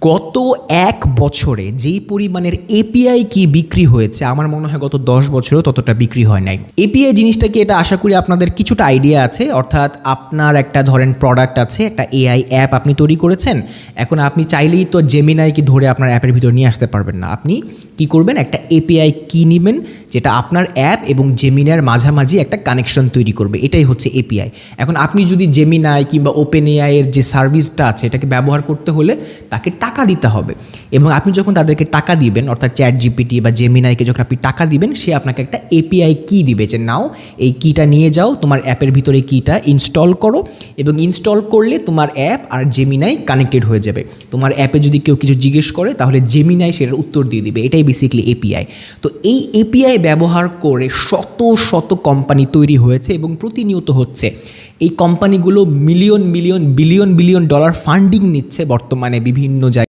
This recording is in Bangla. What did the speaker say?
গত ১ বছরে যেই পরিমাণের এপিআই কি বিক্রি হয়েছে আমার মনে হয় গত ১০ বছরেও ততটা বিক্রি হয় নাই। এপিআই জিনিসটা কি এটা আশা করি আপনাদের কিছুটা আইডিয়া আছে। অর্থাৎ আপনার একটা ধরেন প্রোডাক্ট আছে, একটা এআই অ্যাপ আপনি তৈরি করেছেন। এখন আপনি চাইলেই তো জেমিনাই কি ধরে আপনার অ্যাপের ভিতর নিয়ে আসতে পারবেন না। আপনি কি করবেন, একটা এপিআই কি নেবেন যেটা আপনার অ্যাপ এবং জেমিনাইয়ের মাঝামাঝি একটা কানেকশন তৈরি করবে, এটাই হচ্ছে এপিআই। এখন আপনি যদি জেমিনাই কিংবা ওপেন এআই এর যে সার্ভিসটা আছে এটাকে ব্যবহার করতে হলে তাকে টাকা দিতে হবে, এবং আপনি যখন তাদেরকে টাকা দিবেন অর্থাৎ চ্যাট জিপিটি বা জেমিনাইকে যখন আপনি টাকা দিবেন সে আপনাকে একটা এপিআই কি দিবে যে নাও এই কিটা নিয়ে যাও, তোমার অ্যাপের ভিতরে কিটা ইনস্টল করো, এবং ইনস্টল করলে তোমার অ্যাপ আর জেমিনাই কানেক্টেড হয়ে যাবে। তোমার অ্যাপে যদি কেউ কিছু জিজ্ঞেস করে তাহলে জেমিনাই সেটার উত্তর দিয়ে দিবে। এটাই বেসিক্যালি এপিআই। তো এই এপিআই ব্যবহার করে শত শত কোম্পানি তৈরি হয়েছে এবং প্রতিনিয়ত হচ্ছে। এই কোম্পানিগুলো million million billion billion dollar funding নিচ্ছে বর্তমানে বিভিন্ন জায়গায়।